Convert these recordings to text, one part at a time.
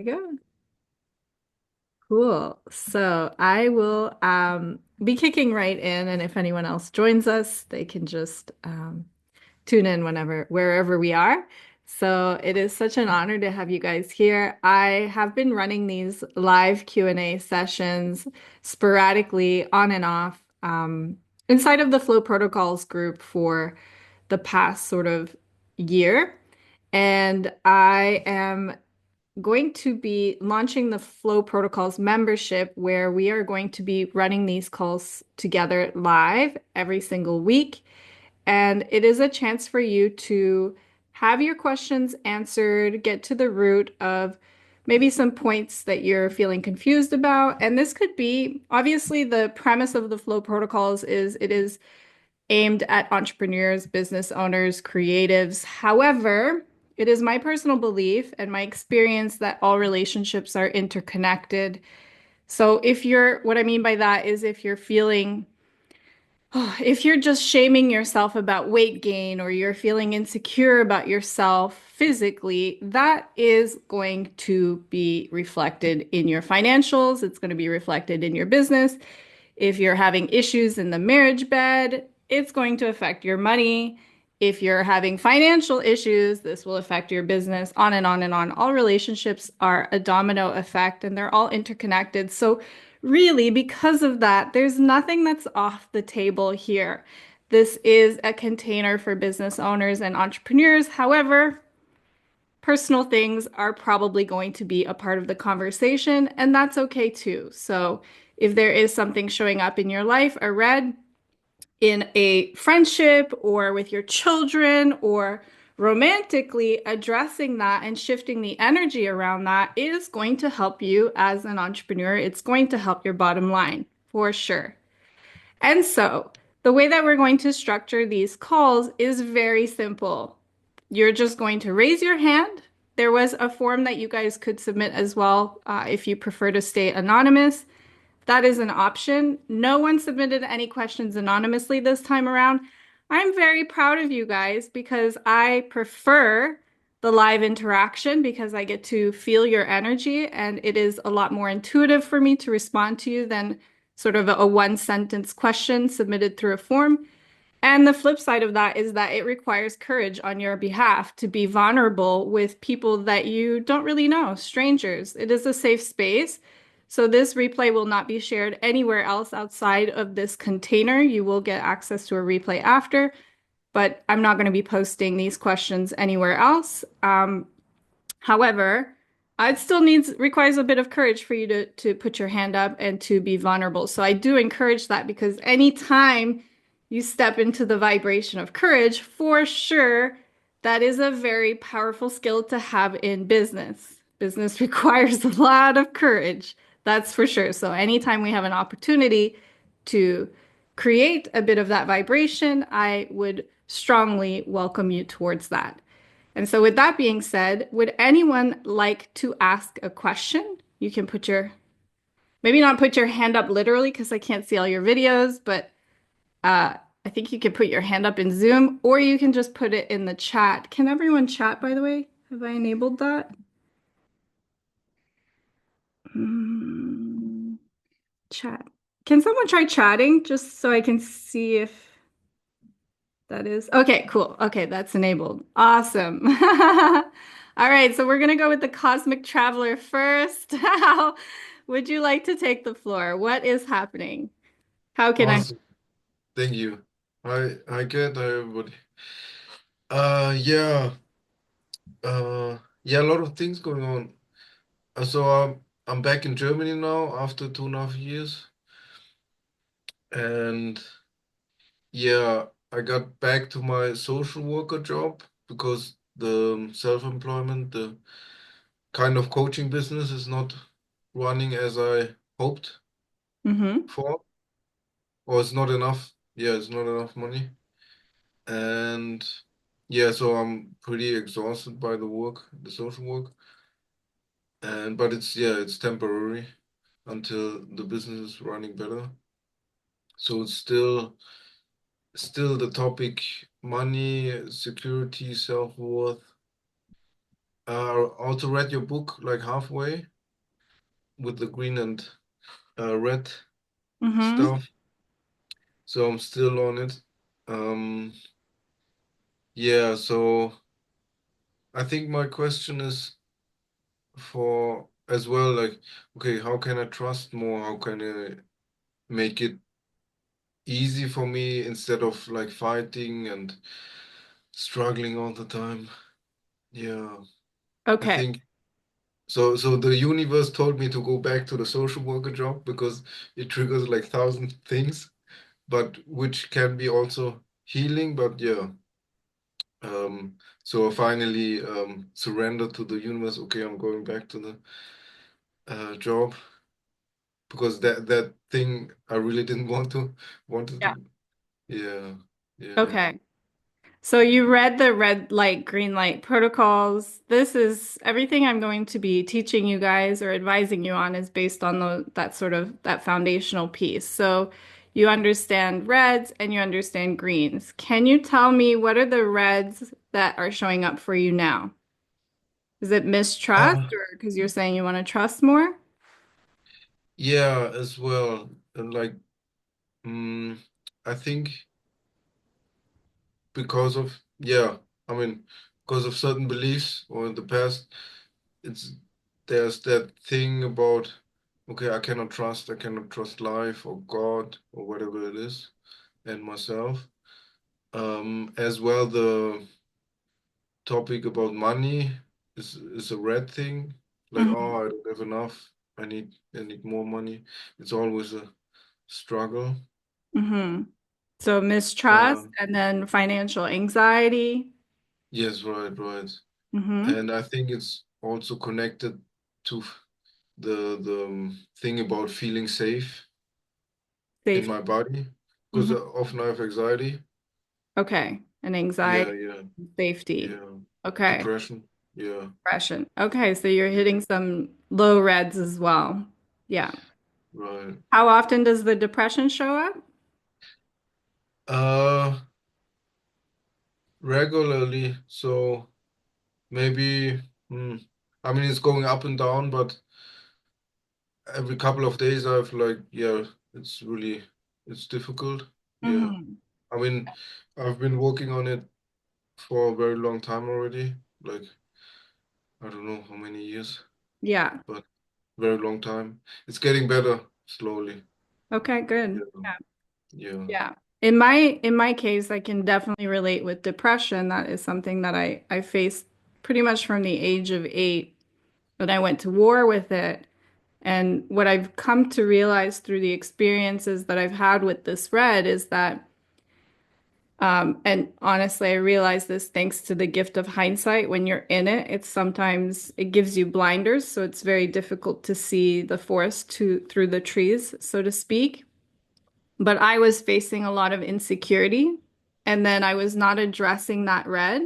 we go. Cool. So I will be kicking right in, and if anyone else joins us, they can just tune in wherever we are. So it is such an honor to have you guys here. I have been running these live Q&A sessions sporadically on and off inside of the Flow Protocols group for the past sort of year. And I am going to be launching the Flow Protocols membership where we are going to be running these calls together live every single week. And it is a chance for you to have your questions answered, get to the root of maybe some points that you're feeling confused about. And this could be obviously the premise of the Flow Protocols is it is aimed at entrepreneurs, business owners, creatives. However, it is my personal belief and my experience that all relationships are interconnected. So what I mean by that is if you're feeling, if you're just shaming yourself about weight gain or you're feeling insecure about yourself physically, that is going to be reflected in your financials. It's going to be reflected in your business. If you're having issues in the marriage bed, it's going to affect your money. If you're having financial issues, this will affect your business, on and on and on. All relationships are a domino effect and they're all interconnected. So, really, because of that, there's nothing that's off the table here. This is a container for business owners and entrepreneurs. However, personal things are probably going to be a part of the conversation, and that's okay too. So, if there is something showing up in your life, a red in a friendship or with your children or romantically, addressing that and shifting the energy around that is going to help you as an entrepreneur. It's going to help your bottom line for sure. And so, the way that we're going to structure these calls is very simple. You're just going to raise your hand. There was a form that you guys could submit as well if you prefer to stay anonymous. That is an option. No one submitted any questions anonymously this time around. I'm very proud of you guys because I prefer the live interaction because I get to feel your energy and it is a lot more intuitive for me to respond to you than sort of a one sentence question submitted through a form. And the flip side of that is that it requires courage on your behalf to be vulnerable with people that you don't really know, strangers. It is a safe space. So this replay will not be shared anywhere else outside of this container. You will get access to a replay after, but I'm not going to be posting these questions anywhere else. However, it still requires a bit of courage for you to put your hand up and to be vulnerable. So I do encourage that because anytime you step into the vibration of courage, for sure, that is a very powerful skill to have in business. Business requires a lot of courage, that's for sure. So anytime we have an opportunity to create a bit of that vibration, I would strongly welcome you towards that. And so, with that being said, would anyone like to ask a question? You can maybe not put your hand up literally because I can't see all your videos, but I think you could put your hand up in Zoom or you can just put it in the chat. Can everyone chat, by the way? Have I enabled that? Hmm, chat. Can someone try chatting just so I can see if that is okay, cool. Okay, that's enabled. Awesome. All right, so we're gonna go with the Cosmic Traveler first. How would you like to take the floor? What is happening? How can I? Awesome. Thank you. I get everybody. Yeah. Yeah, a lot of things going on. I'm back in Germany now after 2.5 years. And yeah, I got back to my social worker job because the self-employment, the kind of coaching business is not running as I hoped Mm-hmm. for, or it's not enough. Yeah, it's not enough money. And yeah, so I'm pretty exhausted by the work, the social work. And but it's temporary until the business is running better. So it's still the topic money, security, self-worth. also read your book like halfway with the green and red Mm-hmm. stuff, so I'm still on it. Um, yeah, so I think my question is for as well, like, okay, how can I trust more? How can I make it easy for me instead of like fighting and struggling all the time? Yeah, I Okay. think so. So the universe told me to go back to the social worker job because it triggers like thousand things, but which can be also healing. But yeah, so I finally surrendered to the universe. Okay, I'm going back to the job because that thing I really didn't wanted Yeah. to. Yeah, yeah. Okay. So you read the red light, green light protocols. This is everything I'm going to be teaching you guys or advising you on is based on that sort of that foundational piece. So you understand reds and you understand greens. Can you tell me what are the reds that are showing up for you now? Is it mistrust Uh, or because you're saying you want to trust more? yeah, as well. And like, mm, I think because of yeah, I mean, because of certain beliefs or in the past, it's there's that thing about okay, I cannot trust life or God or whatever it is, and myself. As well, the topic about money is a red thing. Like, Hmm. oh, I don't have enough. I need more money. It's always a struggle. Hmm. So mistrust Uh, and then financial anxiety. yes, right, right. Hmm. And I think it's also connected to the thing about feeling safe in Safety. my body because Hmm. often I have anxiety. Okay. And Yeah, anxiety, yeah, safety. yeah. Okay. Depression. Yeah, Depression. Okay. So you're yeah, hitting some low reds as well. Yeah. right. How often does the depression show up? Uh, regularly. So maybe, hmm, I mean, it's going up and down, but every couple of days I've like, yeah, it's really, it's difficult. Yeah. Hmm. I mean, I've been working on it for a very long time already. Like, I don't know how many years, Yeah. but very long time. It's getting better slowly. Okay, good. Yeah. Yeah. Yeah. Yeah. In my case, I can definitely relate with depression. That is something that I faced pretty much from the age of 8, but I went to war with it. And what I've come to realize through the experiences that I've had with this red is that, and honestly, I realize this thanks to the gift of hindsight. When you're in it, it's sometimes it gives you blinders, so it's very difficult to see the forest through the trees, so to speak. But I was facing a lot of insecurity, and then I was not addressing that red.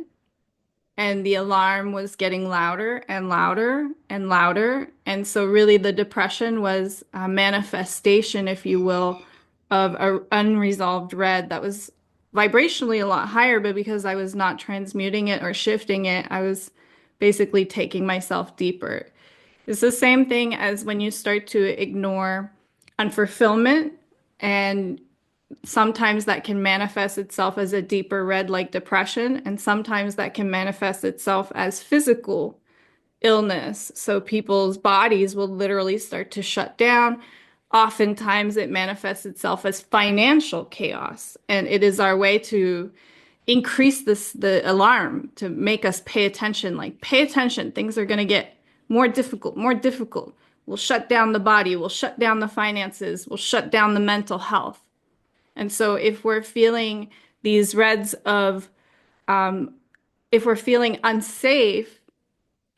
And the alarm was getting louder and louder and louder. And so, really, the depression was a manifestation, if you will, of an unresolved red that was vibrationally a lot higher. But because I was not transmuting it or shifting it, I was basically taking myself deeper. It's the same thing as when you start to ignore unfulfillment, and sometimes that can manifest itself as a deeper red like depression, and sometimes that can manifest itself as physical illness. So people's bodies will literally start to shut down. Oftentimes it manifests itself as financial chaos, and it is our way to increase the alarm to make us pay attention. Like, pay attention, things are going to get more difficult, more difficult. We'll shut down the body, we'll shut down the finances, we'll shut down the mental health. And so if we're feeling these reds of, if we're feeling unsafe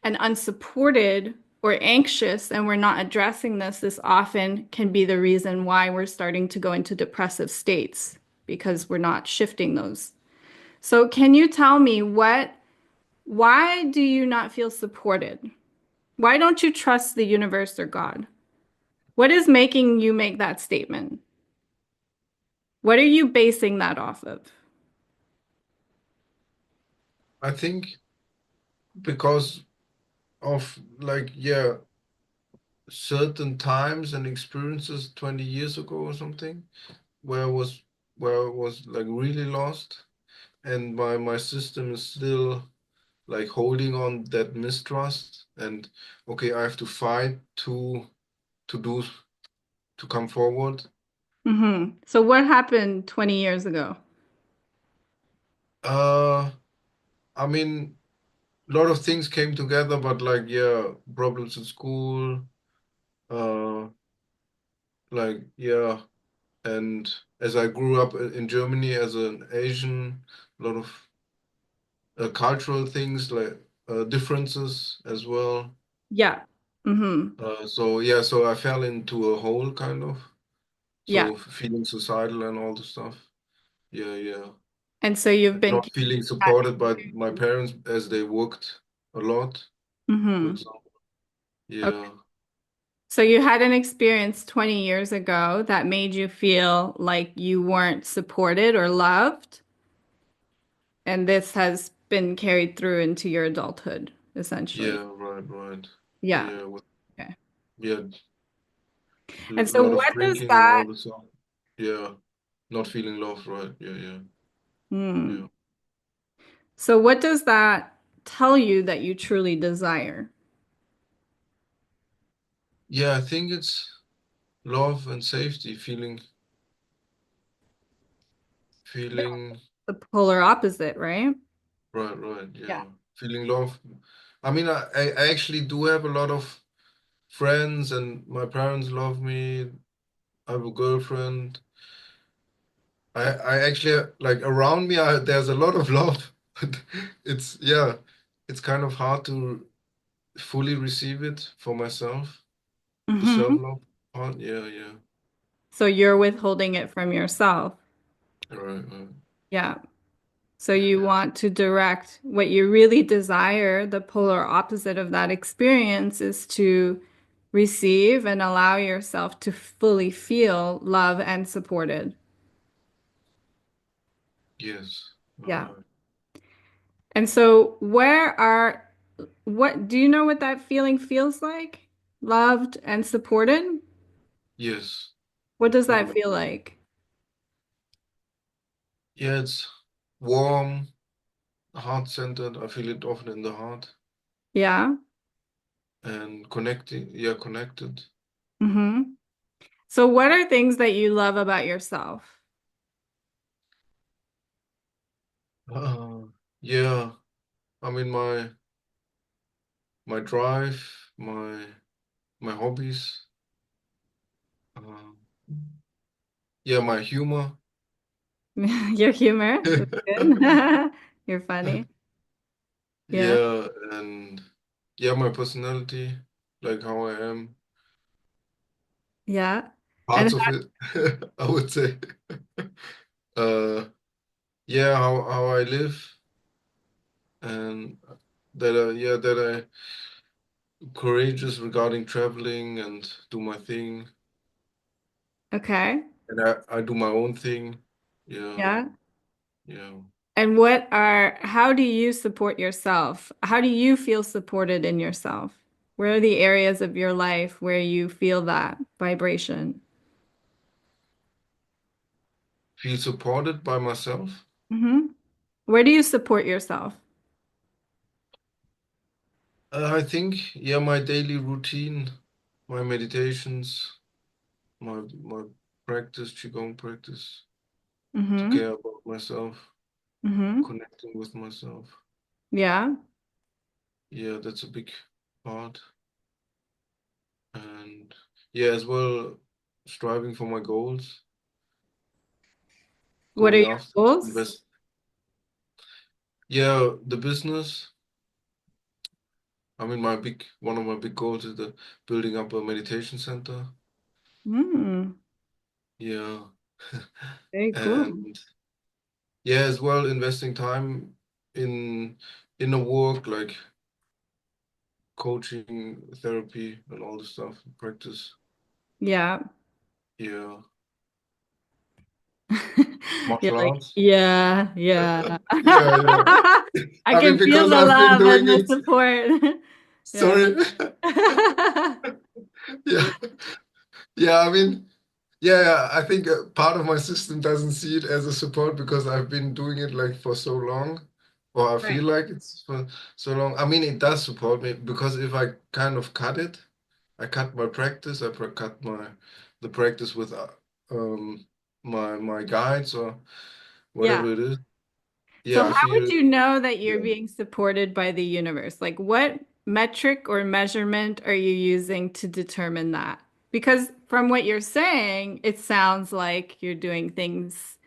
and unsupported or anxious and we're not addressing this, this often can be the reason why we're starting to go into depressive states because we're not shifting those. So can you tell me why do you not feel supported? Why don't you trust the universe or God? What is making you make that statement? What are you basing that off of? I think because of like, yeah, certain times and experiences 20 years ago or something, where I was where I was like really lost, and my system is still like holding on that mistrust, and okay, I have to fight to do to come forward. So what happened 20 years ago? Uh, I mean, a lot of things came together, but like, yeah, problems in school, uh, like, yeah, and as I grew up in Germany as an Asian, a lot of cultural things like differences as well. Yeah. So yeah, so I fell into a hole kind of. Yeah. So feeling suicidal and all the stuff. Yeah, yeah. And so you've been Not keeping feeling that supported by my experience. parents as they worked a lot, for Mm-hmm. example. Okay. Yeah. So you had an experience 20 years ago that made you feel like you weren't supported or loved, and this has been carried through into your adulthood, essentially. Yeah, right, right. Yeah. Yeah, Okay. yeah, a And so lot of what does drinking and that, all the stuff. Yeah, not feeling loved, right? Yeah, yeah, hmm. yeah. So what does that tell you that you truly desire? Yeah, I think it's love and safety, Yeah. feeling The polar opposite, right? right, right, Yeah. yeah. Feeling love. I mean, I actually do have a lot of friends and my parents love me. I have a girlfriend. I actually like around me, there's a lot of love. But it's, yeah, it's kind of hard to fully receive it for myself. The Hmm. self-love part. Yeah, yeah. So you're withholding it from yourself. Right, right. Yeah. So you want to direct what you really desire, the polar opposite of that experience is to receive and allow yourself to fully feel love and supported. Yes. All Yeah. right. And so what do you know what that feeling feels like? Loved and supported? Yes. What does that Mm. feel like? Yeah, it's warm, heart-centered. I feel it often in the heart Yeah. and connecting. Yeah, connected. Mm-hmm. So what are things that you love about yourself? Uh, yeah. I mean, my drive, my hobbies. Uh, yeah, my humor. Your humor. That's good. You're funny. Yeah. Yeah, and yeah, my personality, like how I am. Yeah. And Parts of it, I would say. Uh, yeah, how I live, and that I courageous regarding traveling and do my thing, okay. and I do my own thing. Yeah, Yeah. yeah. And how do you support yourself? How do you feel supported in yourself? Where are the areas of your life where you feel that vibration? Feel supported by myself. Hmm. Where do you support yourself? I think, yeah, my daily routine, my meditations, my practice, qigong practice, to Hmm. care about myself, Hmm. connecting with myself. Yeah. Yeah, that's a big part. And yeah, as well, striving for my goals, What are going your after to goals? invest. Yeah, the business. I mean, one of my big goals is the building up a meditation center. Mm, Yeah. very cool. And yeah, as well, investing time in a work like coaching, therapy, and all the stuff, practice. Yeah. Yeah. You're Martial like, arts. yeah, yeah. Yeah, yeah. I I mean, can feel because the I've been love doing and the it. support. Yeah. Sorry. Yeah. Yeah, I mean, yeah, I think part of my system doesn't see it as a support because I've been doing it like for so long, or I feel Right. like it's for so long. I mean, it does support me because if I kind of cut it, I cut my practice, cut my the practice with um my guides or Yeah. whatever it is. So Yeah, I how would feel you know that you're yeah. being supported by the universe? Like what metric or measurement are you using to determine that? Because from what you're saying, it sounds like you're doing things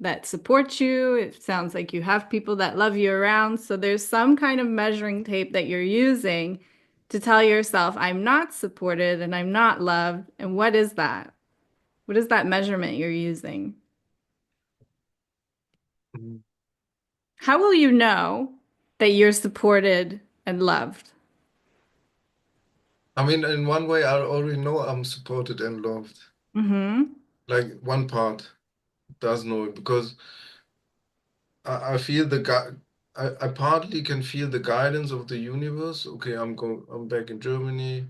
that support you. It sounds like you have people that love you around. So there's some kind of measuring tape that you're using to tell yourself, I'm not supported and I'm not loved. And what is that? What is that measurement you're using? Mhm. How will you know that you're supported and loved? I mean, in one way, I already know I'm supported and loved. Hmm. Like one part does know it because I feel the I partly can feel the guidance of the universe. Okay, I'm back in Germany.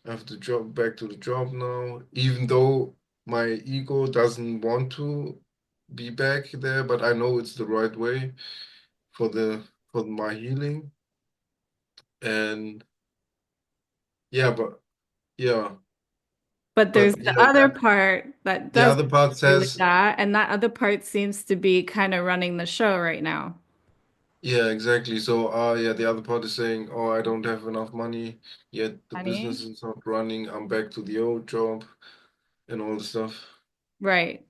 I have to job back to the job now, even though my ego doesn't want to be back there, but I know it's the right way for the for my healing. And yeah, yeah, But there's but the yeah, other part that the doesn't other part agree with says, that, and that other part seems to be kind of running the show right now. yeah, exactly. So, yeah, the other part is saying, oh, I don't have enough money yet. The business Honey? is not running. I'm back to the old job and all the stuff. Right.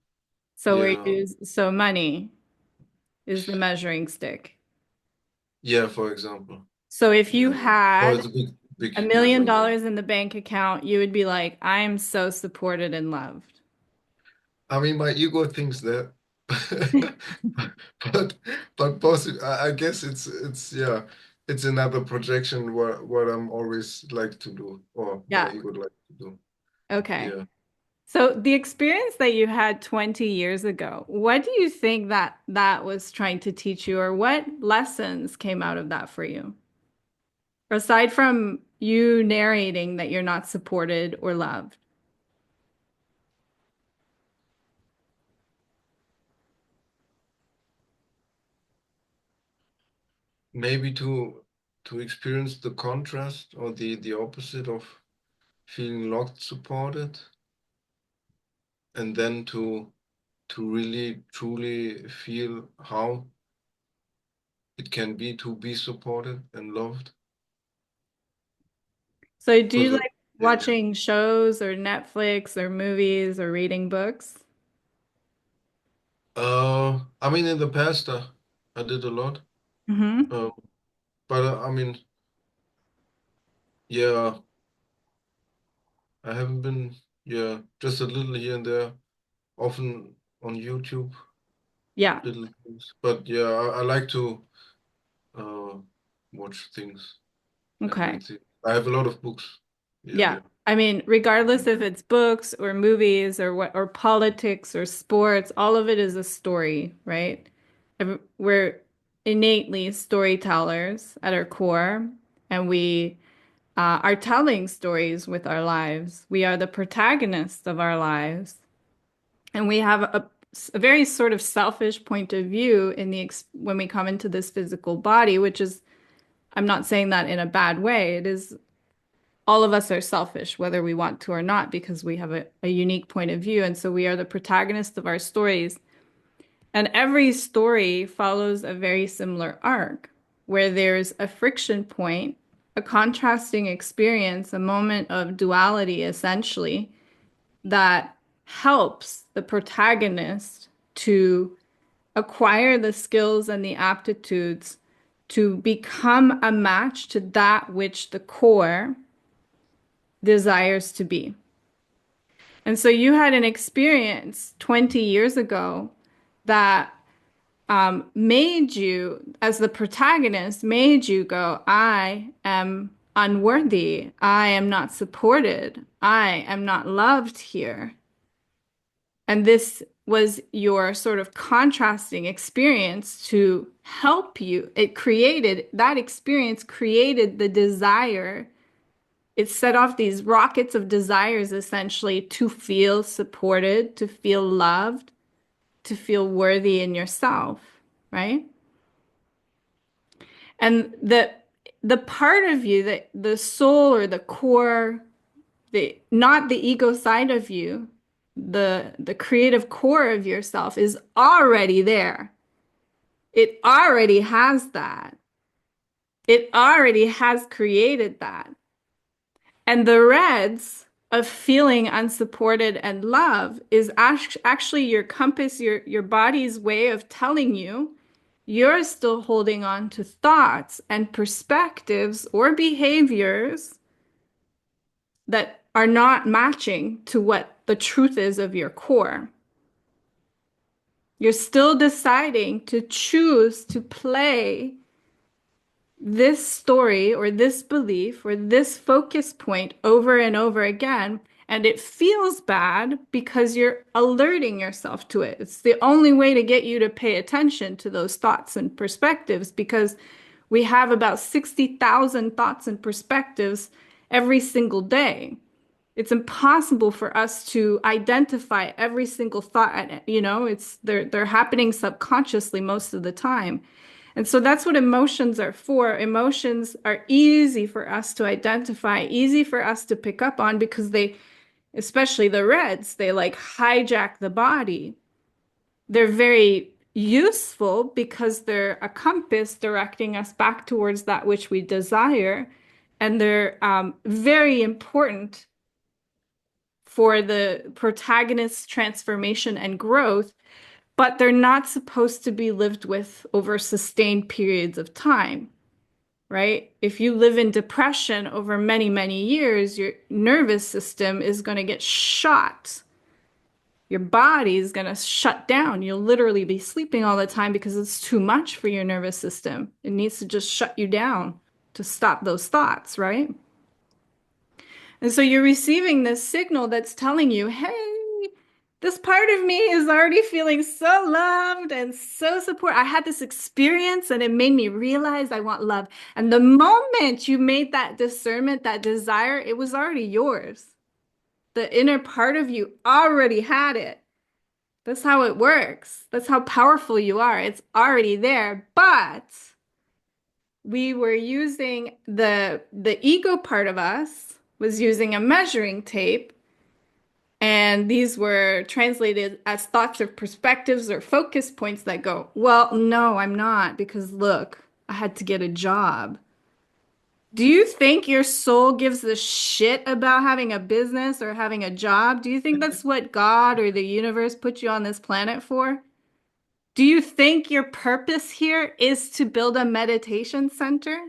Yeah, So money is the measuring stick. yeah, for example. So if you Yeah. Oh, had it's a big a million example. dollars in the bank account, you would be like, I am so supported and loved. I mean, my ego thinks that, but possibly, I guess yeah, it's another projection what I'm always like to do, or my Yeah. ego like to do. Okay. Yeah. So the experience that you had 20 years ago, what do you think that was trying to teach you, or what lessons came out of that for you? Aside from you narrating that you're not supported or loved. Maybe to experience the contrast or the opposite of feeling locked, supported, and then to really truly feel how it can be to be supported and loved. So do you Because like yeah, watching shows or Netflix or movies or reading books? I mean in the past I did a lot, Hmm. uh, but I mean yeah, I haven't been yeah just a little here and there, often on YouTube, Yeah. little things. But yeah, I like to uh watch things and Okay. read things. I have a lot of books here and Yeah. there. I mean, regardless if it's books or movies or what or politics or sports, all of it is a story, right? We're innately storytellers at our core, and we are telling stories with our lives. We are the protagonists of our lives, and we have a very sort of selfish point of view in the ex when we come into this physical body, which is, I'm not saying that in a bad way. It is all of us are selfish, whether we want to or not, because we have a unique point of view. And so we are the protagonists of our stories. And every story follows a very similar arc where there's a friction point, a contrasting experience, a moment of duality, essentially, that helps the protagonist to acquire the skills and the aptitudes to become a match to that which the core desires to be. And so you had an experience 20 years ago that made you, as the protagonist, made you go, I am unworthy. I am not supported. I am not loved here. And this was your sort of contrasting experience to help you. That experience created the desire. It set off these rockets of desires essentially to feel supported, to feel loved, to feel worthy in yourself, right? And the part of you that the soul or the core, the not the ego side of you, the creative core of yourself is already there. It already has that. It already has created that. And the reds of feeling unsupported and love is actually your compass, your body's way of telling you you're still holding on to thoughts and perspectives or behaviors that are not matching to what the truth is of your core. You're still deciding to choose to play this story or this belief or this focus point over and over again. And it feels bad because you're alerting yourself to it. It's the only way to get you to pay attention to those thoughts and perspectives because we have about 60,000 thoughts and perspectives every single day. It's impossible for us to identify every single thought. They're happening subconsciously most of the time. And so that's what emotions are for. Emotions are easy for us to identify, easy for us to pick up on because especially the reds, they like hijack the body. They're very useful because they're a compass directing us back towards that which we desire. And they're very important for the protagonist's transformation and growth, but they're not supposed to be lived with over sustained periods of time, right? If you live in depression over many, many years, your nervous system is going to get shot. Your body is going to shut down. You'll literally be sleeping all the time because it's too much for your nervous system. It needs to just shut you down to stop those thoughts, right? And so you're receiving this signal that's telling you, hey, this part of me is already feeling so loved and so support. I had this experience and it made me realize I want love. And the moment you made that discernment, that desire, it was already yours. The inner part of you already had it. That's how it works. That's how powerful you are. It's already there. But we were using the ego part of us was using a measuring tape, and these were translated as thoughts or perspectives or focus points that go, well, no, I'm not, because look, I had to get a job. Do you think your soul gives a shit about having a business or having a job? Do you think that's what God or the universe put you on this planet for? Do you think your purpose here is to build a meditation center?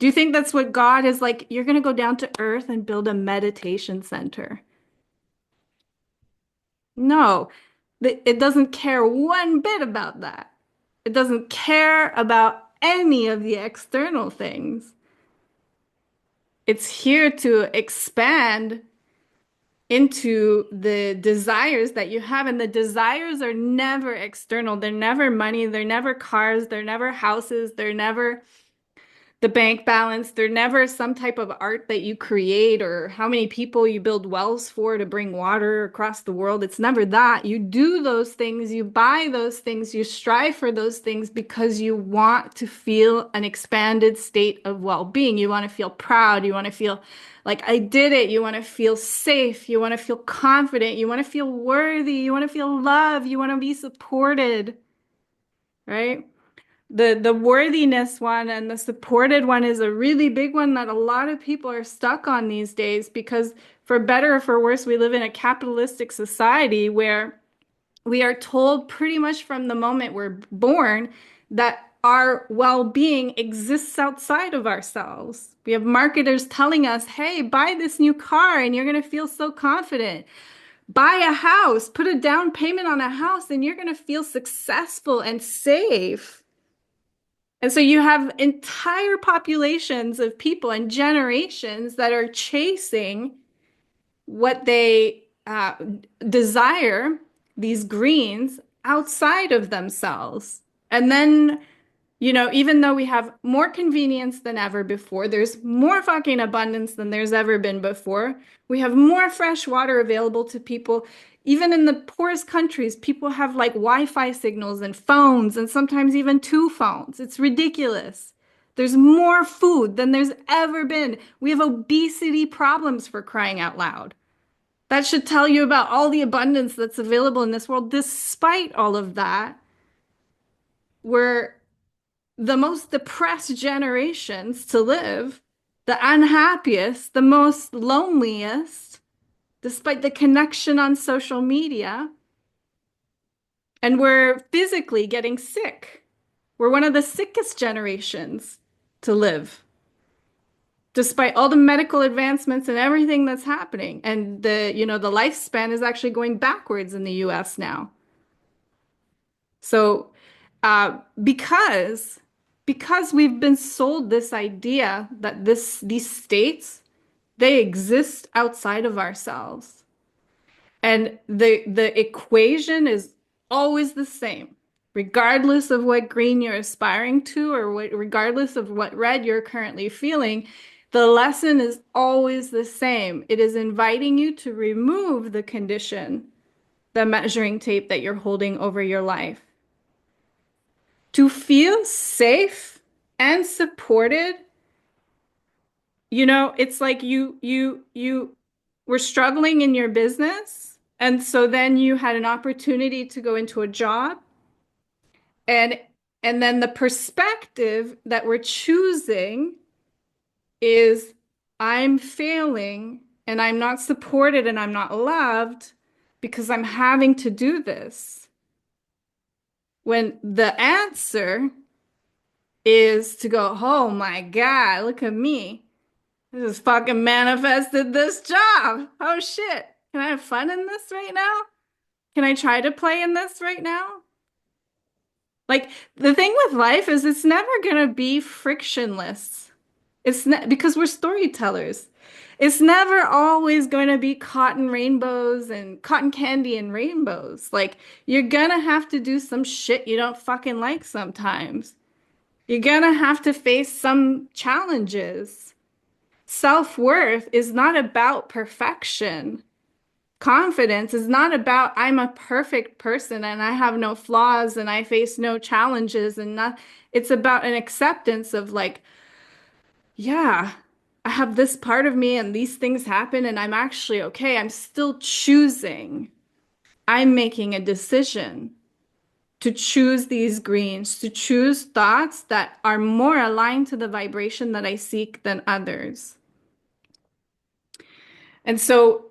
Do you think that's what God is like? You're going to go down to earth and build a meditation center. No, it doesn't care one bit about that. It doesn't care about any of the external things. It's here to expand into the desires that you have. And the desires are never external. They're never money. They're never cars. They're never houses. They're never the bank balance. They're never some type of art that you create or how many people you build wells for to bring water across the world. It's never that. You do those things, you buy those things, you strive for those things because you want to feel an expanded state of well-being. You want to feel proud. You want to feel like I did it. You want to feel safe. You want to feel confident. You want to feel worthy. You want to feel love. You want to be supported, right? The worthiness one and the supported one is a really big one that a lot of people are stuck on these days because for better or for worse, we live in a capitalistic society where we are told pretty much from the moment we're born that our well-being exists outside of ourselves. We have marketers telling us, hey, buy this new car and you're going to feel so confident. Buy a house, put a down payment on a house, and you're going to feel successful and safe. And so you have entire populations of people and generations that are chasing what they uh, desire these greens outside of themselves. And then, even though we have more convenience than ever before, there's more fucking abundance than there's ever been before. We have more fresh water available to people. Even in the poorest countries, people have like Wi-Fi signals and phones, and sometimes even two phones. It's ridiculous. There's more food than there's ever been. We have obesity problems, for crying out loud. That should tell you about all the abundance that's available in this world. Despite all of that, we're the most depressed generations to live, the unhappiest, the most loneliest, despite the connection on social media. And we're physically getting sick. We're one of the sickest generations to live, despite all the medical advancements and everything that's happening. And the lifespan is actually going backwards in the US now. So, because we've been sold this idea that these states, they exist outside of ourselves, and the equation is always the same, regardless of what green you're aspiring to, or regardless of what red you're currently feeling. The lesson is always the same. It is inviting you to remove the condition, the measuring tape that you're holding over your life. To feel safe and supported, it's like you were struggling in your business, and so then you had an opportunity to go into a job, and then the perspective that we're choosing is, I'm failing and I'm not supported and I'm not loved because I'm having to do this. When the answer is to go, oh my God, look at me. I just fucking manifested this job. Oh shit. Can I have fun in this right now? Can I try to play in this right now? Like, the thing with life is it's never gonna be frictionless. Because we're storytellers. It's never always going to be cotton rainbows and cotton candy and rainbows. Like, you're gonna have to do some shit you don't fucking like sometimes. You're gonna have to face some challenges. Self-worth is not about perfection. Confidence is not about, I'm a perfect person and I have no flaws and I face no challenges and not. It's about an acceptance of, like, yeah, I have this part of me and these things happen and I'm actually okay. I'm still choosing. I'm making a decision to choose these greens, to choose thoughts that are more aligned to the vibration that I seek than others. And so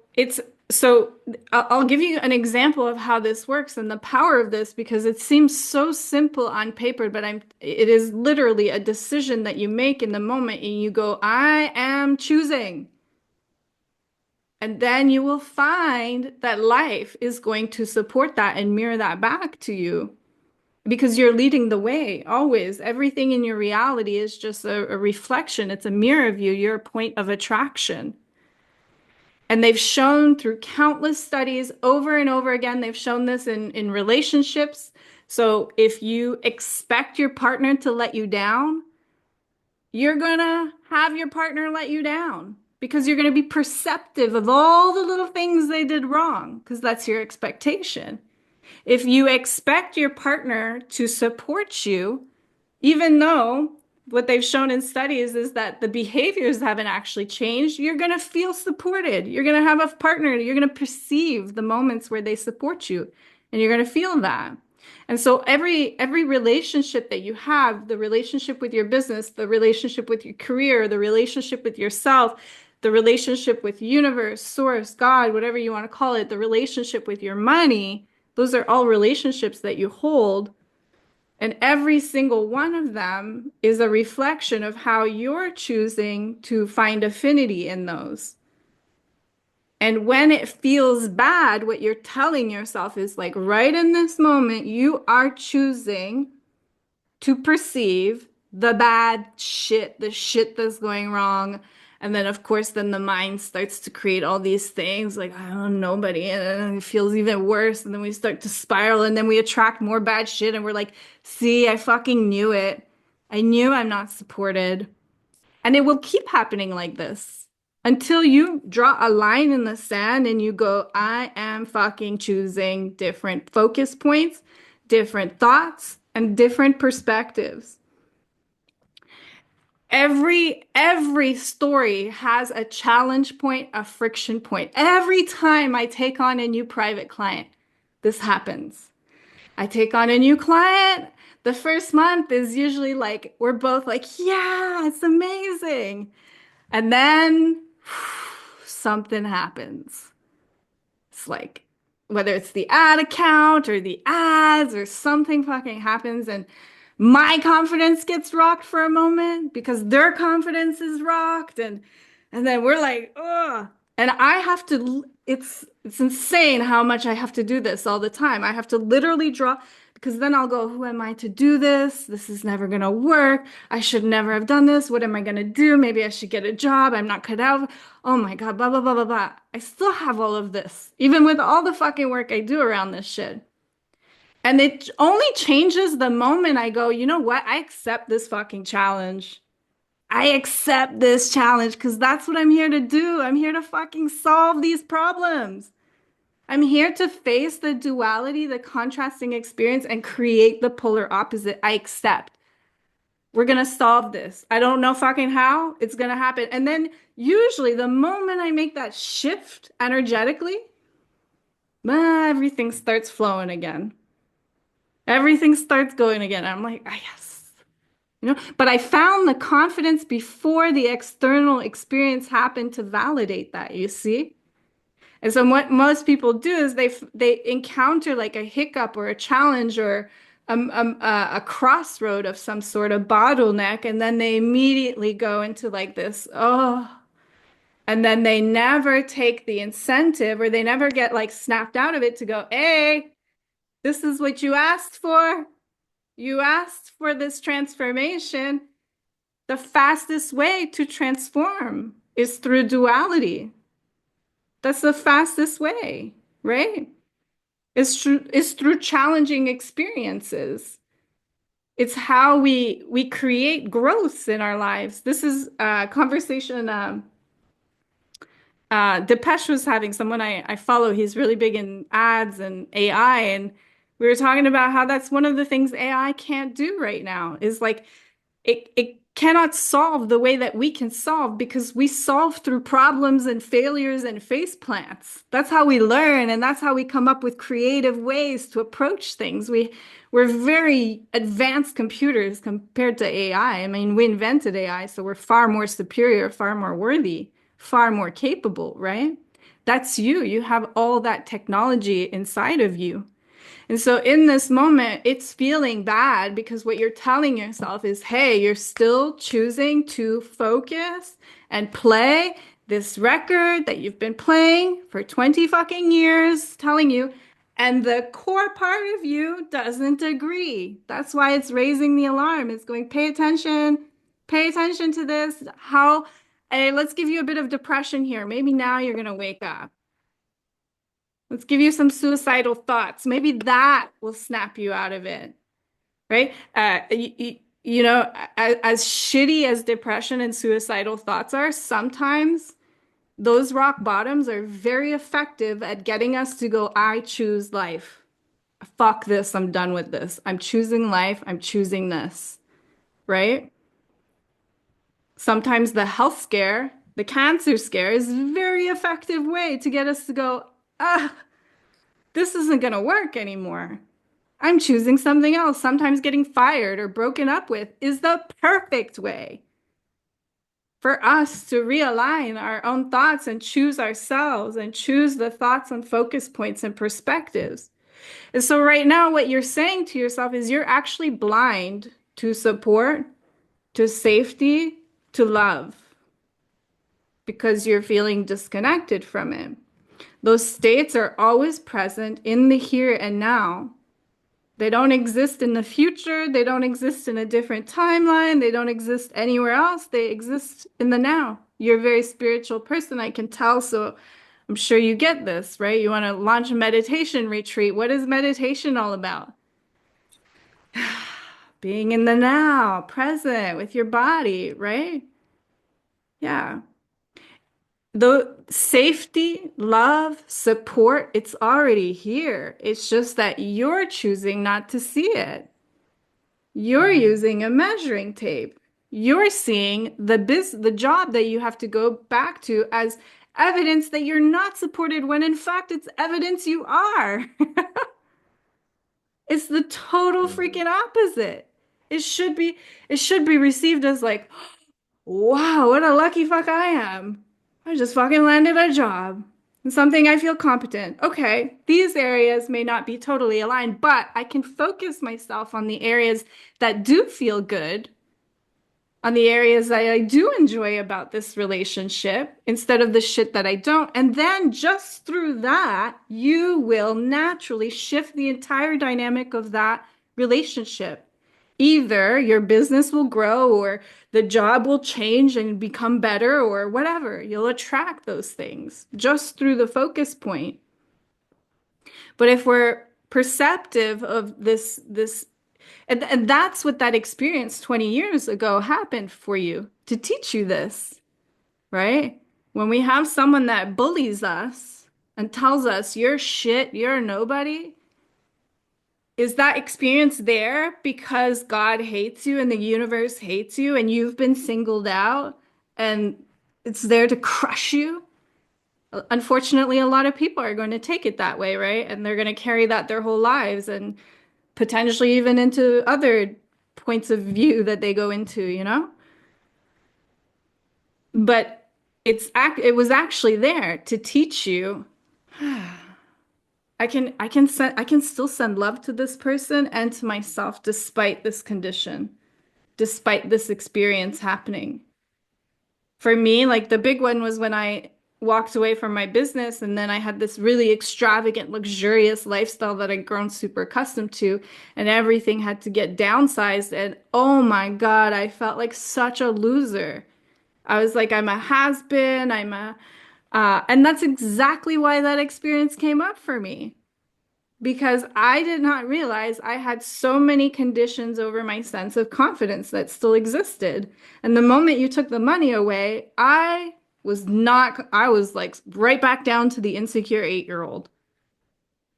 I'll give you an example of how this works and the power of this, because it seems so simple on paper, but it is literally a decision that you make in the moment, and you go, I am choosing. And then you will find that life is going to support that and mirror that back to you, because you're leading the way always. Everything in your reality is just a reflection. It's a mirror of you. You're a point of attraction. And they've shown through countless studies over and over again, they've shown this in relationships. So if you expect your partner to let you down, you're gonna have your partner let you down, because you're gonna be perceptive of all the little things they did wrong, because that's your expectation. If you expect your partner to support you, even though what they've shown in studies is that the behaviors haven't actually changed, you're going to feel supported. You're going to have a partner. You're going to perceive the moments where they support you, and you're going to feel that. And so every relationship that you have, the relationship with your business, the relationship with your career, the relationship with yourself, the relationship with universe, source, God, whatever you want to call it, the relationship with your money, those are all relationships that you hold. And every single one of them is a reflection of how you're choosing to find affinity in those. And when it feels bad, what you're telling yourself is, like, right in this moment, you are choosing to perceive the bad shit, the shit that's going wrong, And then, of course, then the mind starts to create all these things like, I don't know, nobody. And then it feels even worse. And then we start to spiral and then we attract more bad shit. And we're like, see, I fucking knew it. I knew I'm not supported. And it will keep happening like this until you draw a line in the sand and you go, I am fucking choosing different focus points, different thoughts, and different perspectives. Every story has a challenge point, a friction point. Every time I take on a new private client, this happens. I take on a new client. The first month is usually like, we're both like, yeah, it's amazing. And then something happens. It's like, whether it's the ad account or the ads or something fucking happens, and my confidence gets rocked for a moment because their confidence is rocked, and then we're like, ugh. And I have to, it's insane how much I have to do this all the time. I have to literally draw because then I'll go, who am I to do this? This is never gonna work. I should never have done this. What am I gonna do? Maybe I should get a job. I'm not cut out. Oh my God, blah, blah, blah, blah, blah. I still have all of this, even with all the fucking work I do around this shit. And it only changes the moment I go, you know what? I accept this fucking challenge. I accept this challenge because that's what I'm here to do. I'm here to fucking solve these problems. I'm here to face the duality, the contrasting experience, and create the polar opposite. I accept. We're gonna solve this. I don't know fucking how it's gonna happen. And then usually the moment I make that shift energetically, everything starts flowing again. Everything starts going again. I'm like, ah, yes. But I found the confidence before the external experience happened to validate that, you see? And so what most people do is they encounter like a hiccup or a challenge or a crossroad of some sort of bottleneck, and then they immediately go into like this, oh, and then they never take the incentive or they never get like snapped out of it to go, hey, this is what you asked for. You asked for this transformation. The fastest way to transform is through duality. That's the fastest way, right? It's through challenging experiences. It's how we create growth in our lives. This is a conversation Depeche was having, someone I follow. He's really big in ads and AI, and we were talking about how that's one of the things AI can't do right now is like it cannot solve the way that we can solve because we solve through problems and failures and face plants. That's how we learn, and that's how we come up with creative ways to approach things. We're very advanced computers compared to AI. I mean, we invented AI, so we're far more superior, far more worthy, far more capable, right? That's you. You have all that technology inside of you. And so in this moment, it's feeling bad because what you're telling yourself is, hey, you're still choosing to focus and play this record that you've been playing for 20 fucking years, telling you, and the core part of you doesn't agree. That's why it's raising the alarm. It's going, pay attention to this. How, hey, let's give you a bit of depression here. Maybe now you're going to wake up. Let's give you some suicidal thoughts. Maybe that will snap you out of it, right? As shitty as depression and suicidal thoughts are, sometimes those rock bottoms are very effective at getting us to go, I choose life. Fuck this. I'm done with this. I'm choosing life. I'm choosing this, right? Sometimes the health scare, the cancer scare is a very effective way to get us to go, ah, this isn't going to work anymore. I'm choosing something else. Sometimes getting fired or broken up with is the perfect way for us to realign our own thoughts and choose ourselves and choose the thoughts and focus points and perspectives. And so right now, what you're saying to yourself is you're actually blind to support, to safety, to love because you're feeling disconnected from it. Those states are always present in the here and now. They don't exist in the future. They don't exist in a different timeline. They don't exist anywhere else. They exist in the now. you're a very spiritual person, I can tell. So I'm sure you get this, right? You want to launch a meditation retreat. What is meditation all about? Being in the now, present with your body, right? Yeah. The safety, love, support, it's already here. It's just that you're choosing not to see it. You're Mm. using a measuring tape. You're seeing the job that you have to go back to as evidence that you're not supported when in fact it's evidence you are. It's the total Yeah. freaking opposite. It should be it should be received as like, wow, what a lucky fuck I am. I just fucking landed a job. Something I feel competent. Okay, these areas may not be totally aligned, but I can focus myself on the areas that do feel good, on the areas that I do enjoy about this relationship instead of the shit that I don't. And then just through that, you will naturally shift the entire dynamic of that relationship. Either your business will grow or the job will change and become better or whatever. You'll attract those things just through the focus point. But if we're perceptive of this and that's what that experience 20 years ago happened for you to teach you this, right? When we have someone that bullies us and tells us you're shit, you're nobody, is that experience there because God hates you and the universe hates you and you've been singled out and it's there to crush you? Unfortunately, a lot of people are going to take it that way, right? And they're going to carry that their whole lives and potentially even into other points of view that they go into, you know? But it was actually there to teach you I can still send love to this person and to myself despite this condition, despite this experience happening. For me, like the big one was when I walked away from my business and then I had this really extravagant, luxurious lifestyle that I'd grown super accustomed to, and everything had to get downsized. And oh my God, I felt like such a loser. I was like, I'm a has-been, and that's exactly why that experience came up for me because I did not realize I had so many conditions over my sense of confidence that still existed. And the moment you took the money away, I was like right back down to the insecure 8-year-old.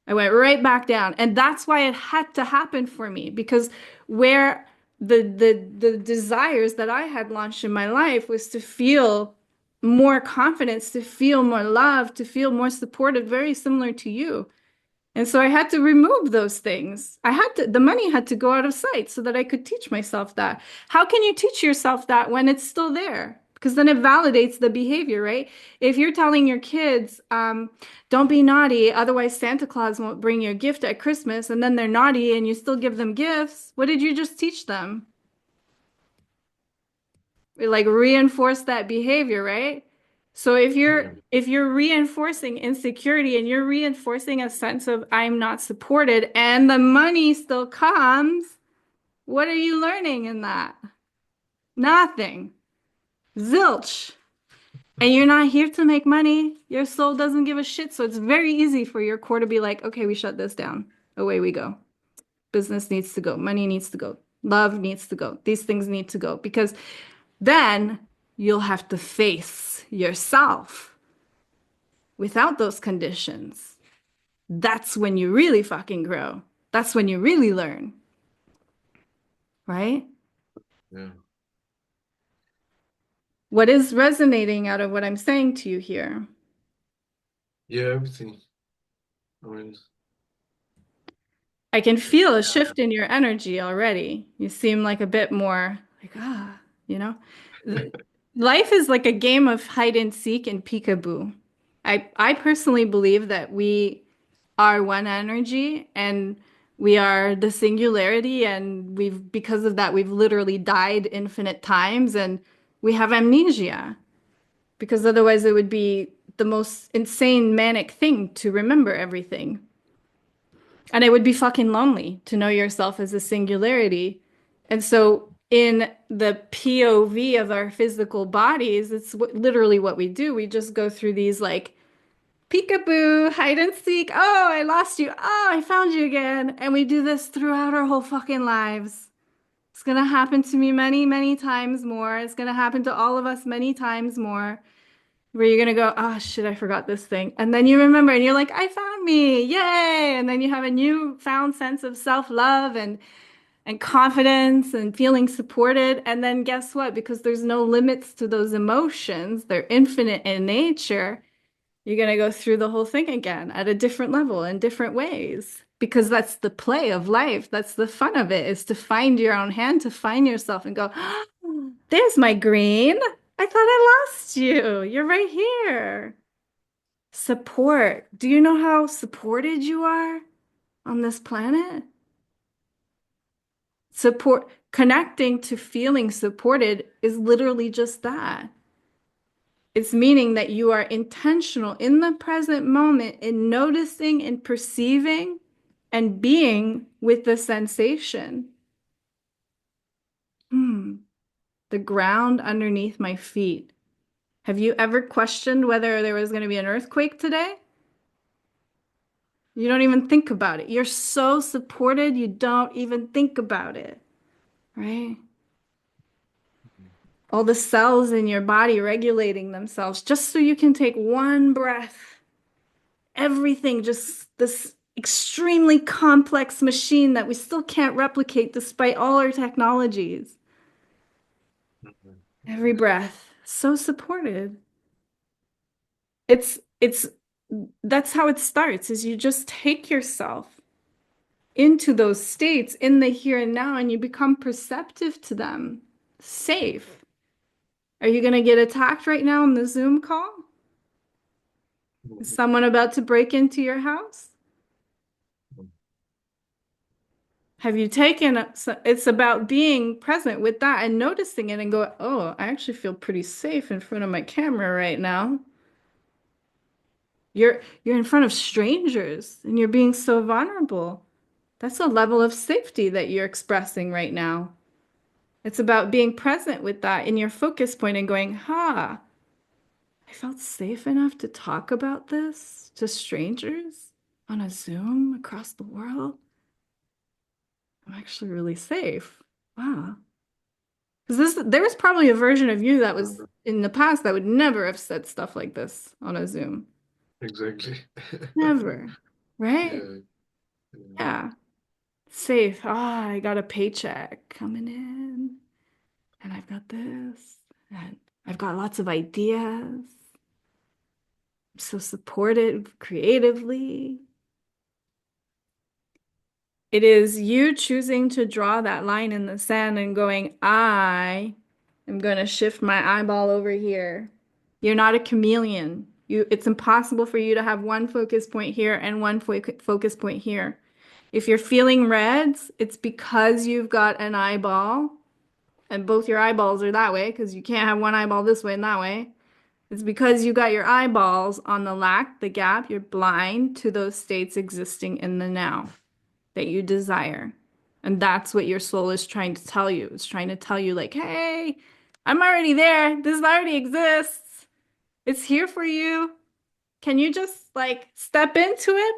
I went right back down. And that's why it had to happen for me because where the desires that I had launched in my life was to feel more confidence, to feel more love, to feel more supported, very similar to you. And so I had to remove those things. The money had to go out of sight so that I could teach myself that. How can you teach yourself that when it's still there? Because then it validates the behavior, right? If you're telling your kids, don't be naughty, otherwise Santa Claus won't bring you a gift at Christmas, and then they're naughty and you still give them gifts, what did you just teach them? Like reinforce that behavior, right? So Yeah. if you're reinforcing insecurity and you're reinforcing a sense of I'm not supported and the money still comes, what are you learning in that? Nothing. Zilch. And you're not here to make money. Your soul doesn't give a shit. So it's very easy for your core to be like, okay, we shut this down. Away we go. Business needs to go. Money needs to go. Love needs to go. These things need to go because then you'll have to face yourself without those conditions. That's when you really fucking grow. That's when you really learn, right? Yeah. What is resonating out of what I'm saying to you here? Yeah, everything. I mean, I can feel a shift in your energy already. You seem like a bit more like, you know? Th- Life is like a game of hide and seek and peekaboo. I personally believe that we are one energy and we are the singularity and we've because of that we've literally died infinite times and we have amnesia because otherwise it would be the most insane manic thing to remember everything. And it would be fucking lonely to know yourself as a singularity. And so in the POV of our physical bodies, it's literally what we do. We just go through these like peekaboo, hide and seek. Oh, I lost you. Oh, I found you again. And we do this throughout our whole fucking lives. It's gonna happen to me many, many times more. It's gonna happen to all of us many times more. Where you're gonna go, oh shit, I forgot this thing. And then you remember and you're like, I found me. Yay. And then you have a newfound sense of self-love and confidence and feeling supported. And then guess what? Because there's no limits to those emotions, they're infinite in nature. You're going to go through the whole thing again at a different level in different ways. Because that's the play of life. That's the fun of it, is to find your own hand, to find yourself and go, oh, there's my green. I thought I lost you. You're right here. Support. Do you know how supported you are on this planet? Support, connecting to feeling supported is literally just that. It's meaning that you are intentional in the present moment in noticing and perceiving and being with the sensation. The ground underneath my feet. Have you ever questioned whether there was going to be an earthquake today? You don't even think about it. You're so supported, you don't even think about it, right? All the cells in your body regulating themselves just so you can take one breath. Everything, just this extremely complex machine that we still can't replicate despite all our technologies. Every breath, so supported. It's that's how it starts, is you just take yourself into those states in the here and now and you become perceptive to them. Safe. Are you going to get attacked right now on the Zoom call? Is someone about to break into your house? Have you taken it's about being present with that and noticing it and go, oh, I actually feel pretty safe in front of my camera right now. You're in front of strangers and you're being so vulnerable. That's a level of safety that you're expressing right now. It's about being present with that in your focus point and going, ha, I felt safe enough to talk about this to strangers on a Zoom across the world. I'm actually really safe. Wow. Because there was probably a version of you that was in the past that would never have said stuff like this on a Zoom. Exactly. Never. Right? Yeah. Yeah. Safe. Ah, I got a paycheck coming in, and I've got this, and I've got lots of ideas. I'm so supported creatively. It is you choosing to draw that line in the sand and going, I am going to shift my eyeball over here. You're not a chameleon. It's impossible for you to have one focus point here and one focus point here. If you're feeling reds, it's because you've got an eyeball and both your eyeballs are that way because you can't have one eyeball this way and that way. It's because you got your eyeballs on the lack, the gap, you're blind to those states existing in the now that you desire. And that's what your soul is trying to tell you. It's trying to tell you, like, hey, I'm already there. This already exists. It's here for you. Can you just like step into it,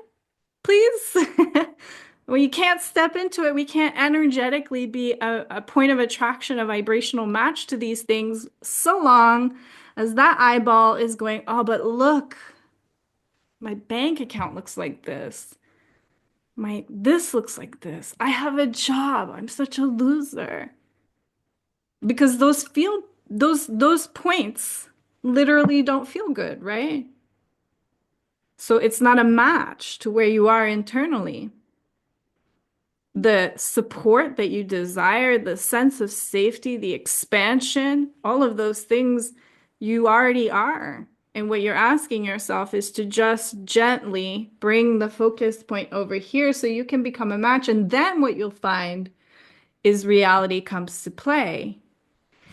please? When you can't step into it, we can't energetically be a point of attraction, a vibrational match to these things so long as that eyeball is going, oh, but look, my bank account looks like this. This looks like this. I have a job. I'm such a loser. Because those points literally don't feel good, right? So it's not a match to where you are internally. The support that you desire, the sense of safety, the expansion, all of those things you already are. And what you're asking yourself is to just gently bring the focus point over here so you can become a match. And then what you'll find is reality comes to play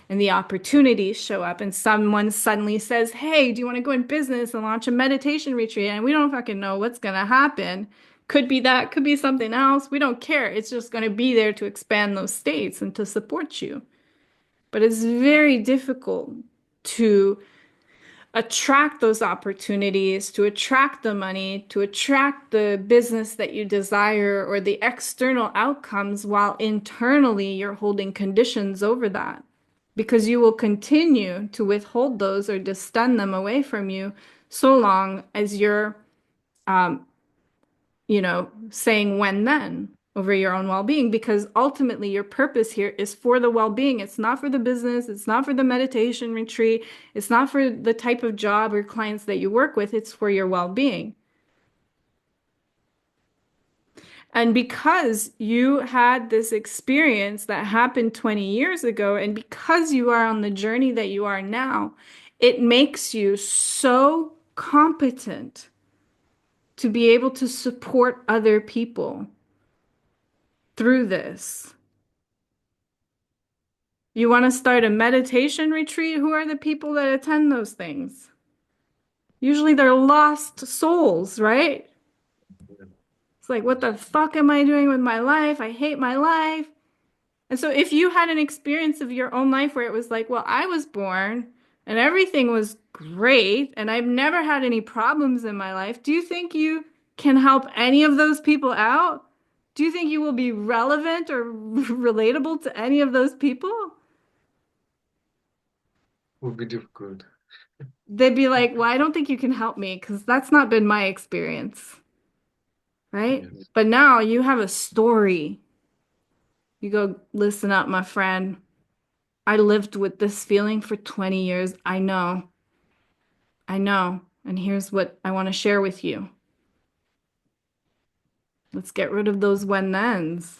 and the opportunities show up and someone suddenly says, hey, do you want to go in business and launch a meditation retreat? And we don't fucking know what's going to happen Could be that, could be something else. We don't care. It's just going to be there to expand those states and to support you. But it's very difficult to attract those opportunities, to attract the money, to attract the business that you desire or the external outcomes while internally you're holding conditions over that. Because you will continue to withhold those or to stun them away from you so long as you're, um, saying when then over your own well-being, because ultimately your purpose here is for the well-being. It's not for the business, it's not for the meditation retreat, it's not for the type of job or clients that you work with, it's for your well-being. And because you had this experience that happened 20 years ago, and because you are on the journey that you are now, it makes you so competent to be able to support other people through this. You want to start a meditation retreat? Who are the people that attend those things? Usually they're lost souls, right? It's like, what the fuck am I doing with my life? I hate my life. And so if you had an experience of your own life where it was like, well, I was born and everything was great and I've never had any problems in my life, do you think you can help any of those people out? Do you think you will be relevant or relatable to any of those people? Would be difficult. They'd be like, well, I don't think you can help me because that's not been my experience, right? Yes. But now you have a story. You go, listen up, my friend. I lived with this feeling for 20 years. I know. I know. And here's what I want to share with you. Let's get rid of those when thens.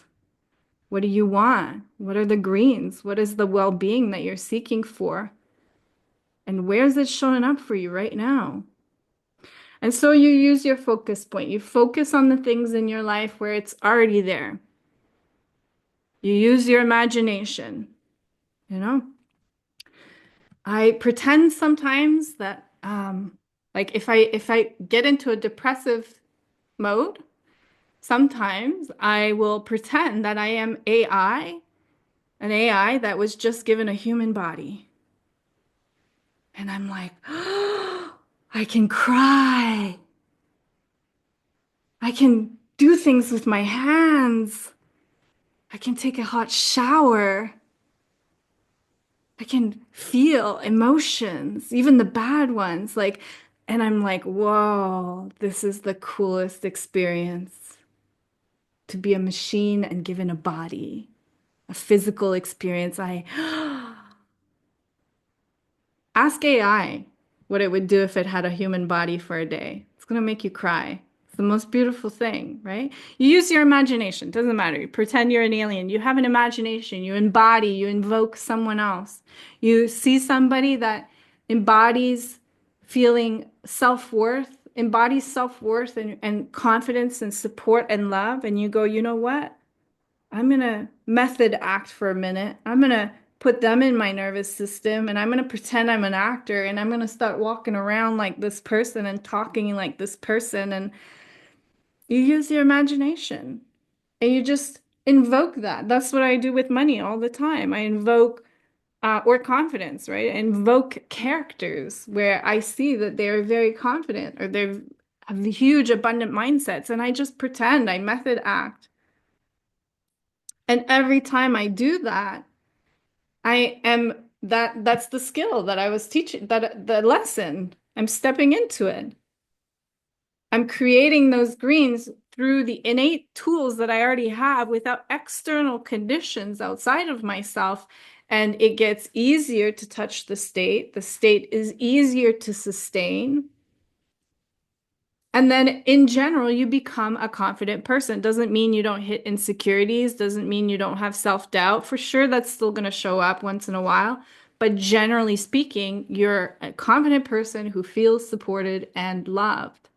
What do you want? What are the greens? What is the well-being that you're seeking for? And where's it showing up for you right now? And so you use your focus point. You focus on the things in your life where it's already there. You use your imagination, you know? I pretend sometimes that like if I get into a depressive mode, sometimes I will pretend that I am AI, an AI that was just given a human body. And I'm like, oh, I can cry. I can do things with my hands. I can take a hot shower. I can feel emotions, even the bad ones. And I'm like, whoa, this is the coolest experience to be a machine and given a body, a physical experience. I ask AI what it would do if it had a human body for a day. It's going to make you cry. It's the most beautiful thing, right? You use your imagination. Doesn't matter. You pretend you're an alien. You have an imagination. You embody, you invoke someone else. You see somebody that embodies feeling self-worth, embodies self-worth and confidence and support and love. And you go, you know what? I'm going to method act for a minute. I'm going to put them in my nervous system and I'm going to pretend I'm an actor and I'm going to start walking around like this person and talking like this person. And you use your imagination and you just invoke that. That's what I do with money all the time. I invoke or confidence, right? I invoke characters where I see that they're very confident or they have huge abundant mindsets and I just pretend I method act. And every time I do that, I am that's the skill that I was teaching, that the lesson. I'm stepping into it. I'm creating those greens through the innate tools that I already have without external conditions outside of myself. And it gets easier to touch the state. The state is easier to sustain. And then in general, you become a confident person. Doesn't mean you don't hit insecurities, doesn't mean you don't have self-doubt. For sure, that's still going to show up once in a while. But generally speaking, you're a confident person who feels supported and loved.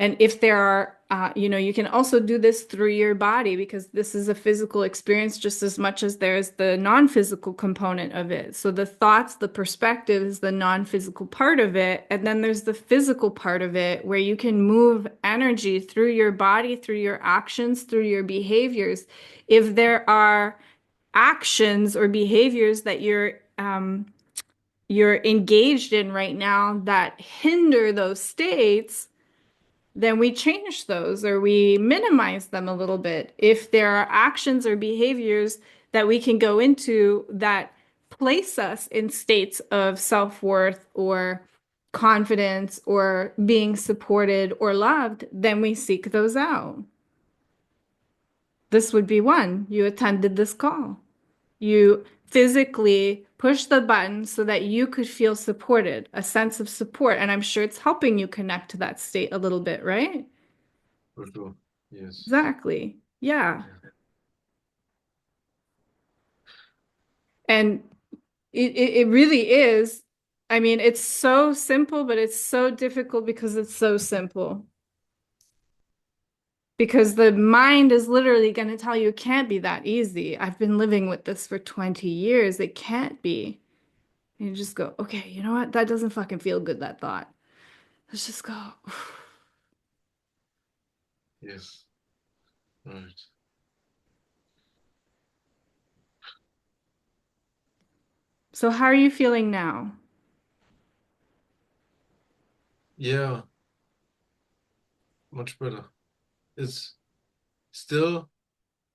And if there are, you can also do this through your body because this is a physical experience just as much as there's the non-physical component of it. So the thoughts, the perspective is the non-physical part of it. And then there's the physical part of it where you can move energy through your body, through your actions, through your behaviors. If there are actions or behaviors that you're engaged in right now that hinder those states, then we change those or we minimize them a little bit. If there are actions or behaviors that we can go into that place us in states of self-worth or confidence or being supported or loved, then we seek those out. This would be one. You attended this call. You physically push the button so that you could feel supported, a sense of support. And I'm sure it's helping you connect to that state a little bit, right? For sure. Yes. Exactly. Yeah. Yeah. And it really is. I mean, it's so simple, but it's so difficult because it's so simple. Because the mind is literally going to tell you it can't be that easy. I've been living with this for 20 years. It can't be. And you just go, okay, you know what? That doesn't fucking feel good, that thought. Let's just go. Yes. Right. So, how are you feeling now? Yeah, much better. It's still,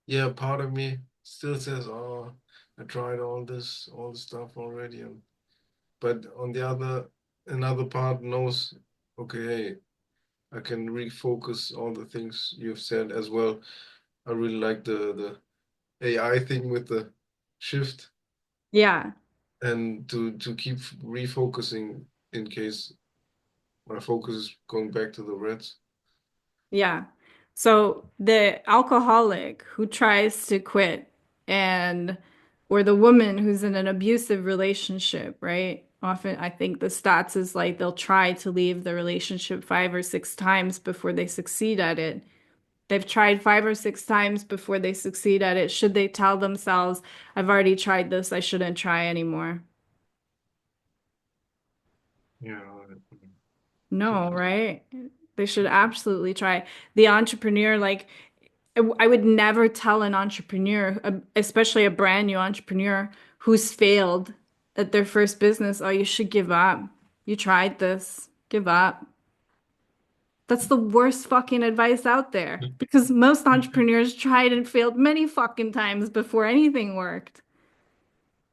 yeah, part of me still says, oh, I tried all this stuff already. And but on the other, another part knows, okay, hey, I can refocus all the things you've said as well. I really like the AI thing with the shift Yeah. and to keep refocusing in case my focus is going back to the reds. Yeah. So the alcoholic who tries to quit and or the woman who's in an abusive relationship, right? Often I think the stats is like they'll try to leave the relationship 5 or 6 times before they succeed at it. They've tried 5 or 6 times before they succeed at it. Should they tell themselves, I've already tried this, I shouldn't try anymore? Yeah, should No, be. right? They should absolutely try. The entrepreneur, like I would never tell an entrepreneur, especially a brand new entrepreneur who's failed at their first business, oh, you should give up. You tried this, give up. That's the worst fucking advice out there because most entrepreneurs tried and failed many fucking times before anything worked.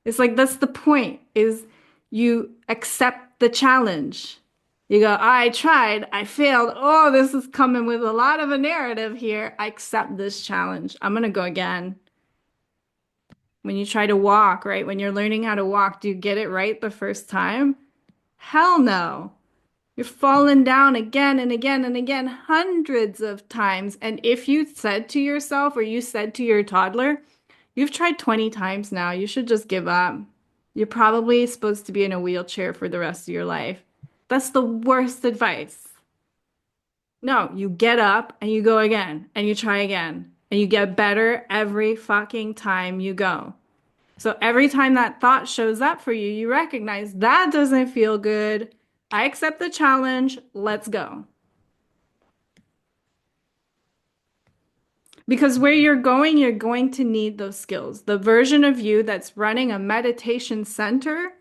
It's like that's the point is you accept the challenge. You go, I tried, I failed. Oh, this is coming with a lot of a narrative here. I accept this challenge. I'm gonna go again. When you try to walk, right? When you're learning how to walk, do you get it right the first time? Hell no. You're falling down again and again and again, hundreds of times. And if you said to yourself or you said to your toddler, you've tried 20 times now, you should just give up. You're probably supposed to be in a wheelchair for the rest of your life. That's the worst advice. No, you get up and you go again and you try again and you get better every fucking time you go. So every time that thought shows up for you, you recognize that doesn't feel good. I accept the challenge. Let's go. Because where you're going to need those skills. The version of you that's running a meditation center,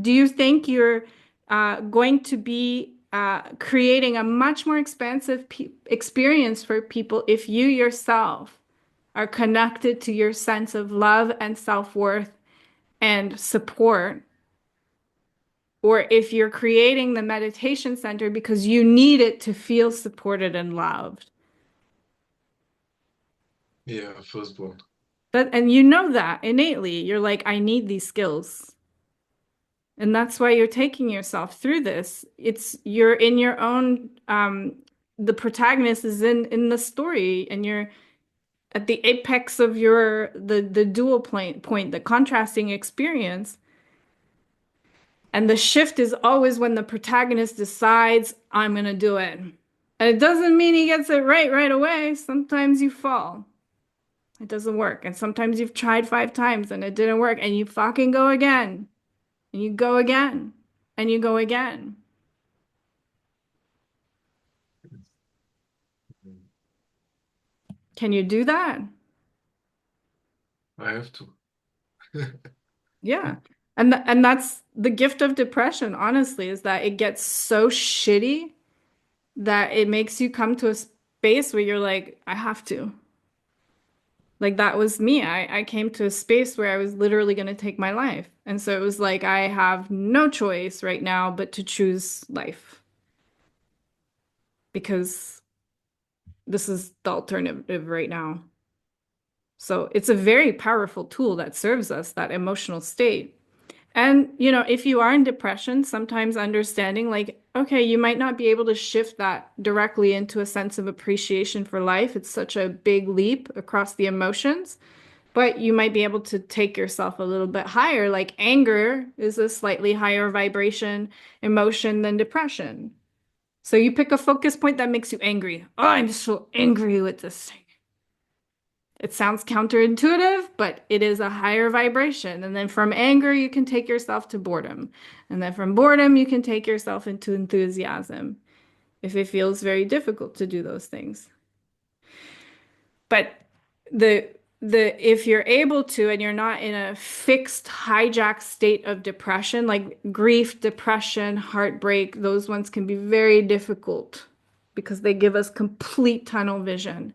do you think you're going to be creating a much more expansive experience for people if you yourself are connected to your sense of love and self-worth and support? Or if you're creating the meditation center because you need it to feel supported and loved. Yeah, first one. And you know that innately. You're like, I need these skills. And that's why you're taking yourself through this. It's you're in your own the protagonist is in the story and you're at the apex of your the dual point, the contrasting experience. And the shift is always when the protagonist decides, I'm going to do it. And it doesn't mean he gets it right away. Sometimes you fall. It doesn't work. And sometimes you've tried 5 times and it didn't work. And you fucking go again. And you go again. And you go again. Can you do that? I have to. Yeah. And that's the gift of depression, honestly, is that it gets so shitty that it makes you come to a space where you're like, I have to. Like that was me. I came to a space where I was literally going to take my life. And so it was like I have no choice right now but to choose life because this is the alternative right now. So it's a very powerful tool that serves us, that emotional state. And, if you are in depression, sometimes understanding like, okay, you might not be able to shift that directly into a sense of appreciation for life. It's such a big leap across the emotions, but you might be able to take yourself a little bit higher. Like anger is a slightly higher vibration emotion than depression. So you pick a focus point that makes you angry. Oh, I'm so angry with this thing. It sounds counterintuitive, but it is a higher vibration. And then from anger, you can take yourself to boredom. And then from boredom, you can take yourself into enthusiasm if it feels very difficult to do those things. But the if you're able to and you're not in a fixed hijack state of depression, like grief, depression, heartbreak, those ones can be very difficult because they give us complete tunnel vision.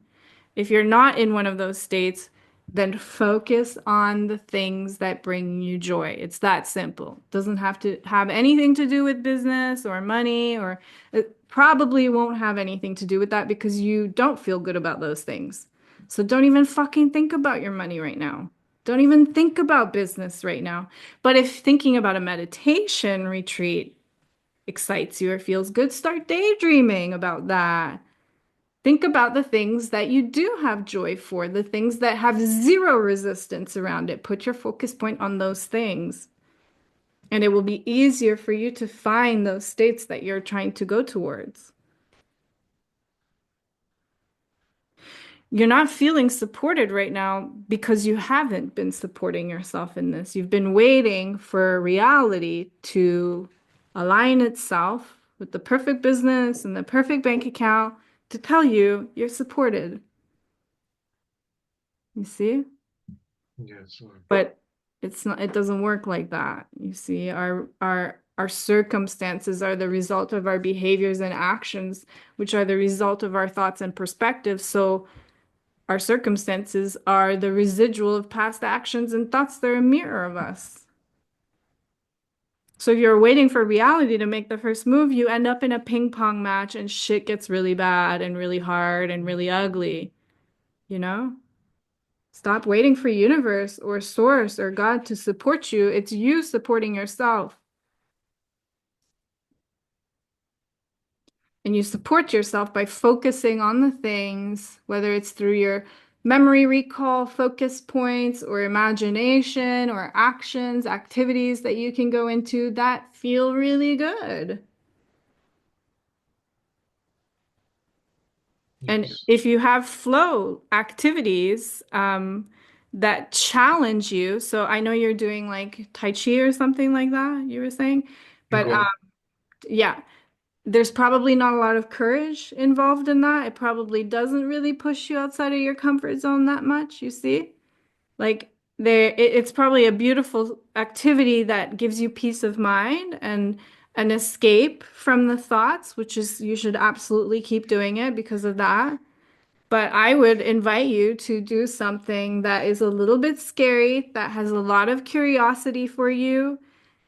If you're not in one of those states, then focus on the things that bring you joy. It's that simple. It doesn't have to have anything to do with business or money, or it probably won't have anything to do with that because you don't feel good about those things. So don't even fucking think about your money right now. Don't even think about business right now. But if thinking about a meditation retreat excites you or feels good, start daydreaming about that. Think about the things that you do have joy for, the things that have zero resistance around it. Put your focus point on those things, and it will be easier for you to find those states that you're trying to go towards. You're not feeling supported right now because you haven't been supporting yourself in this. You've been waiting for reality to align itself with the perfect business and the perfect bank account to tell you you're supported. You see? Yes. But it's not, it doesn't work like that. You see, our circumstances are the result of our behaviors and actions, which are the result of our thoughts and perspectives. So our circumstances are the residual of past actions and thoughts. They're a mirror of us. So if you're waiting for reality to make the first move, you end up in a ping pong match and shit gets really bad and really hard and really ugly, you know? Stop waiting for universe or source or God to support you. It's you supporting yourself. And you support yourself by focusing on the things, whether it's through your memory recall, focus points, or imagination, or actions, activities that you can go into that feel really good. And Yes. if you have flow activities that challenge you, so I know you're doing like Tai Chi or something like that, you were saying, but Qigong. yeah, there's probably not a lot of courage involved in that. It probably doesn't really push you outside of your comfort zone that much, you see? Like it's probably a beautiful activity that gives you peace of mind and an escape from the thoughts, which is you should absolutely keep doing it because of that. But I would invite you to do something that is a little bit scary, that has a lot of curiosity for you,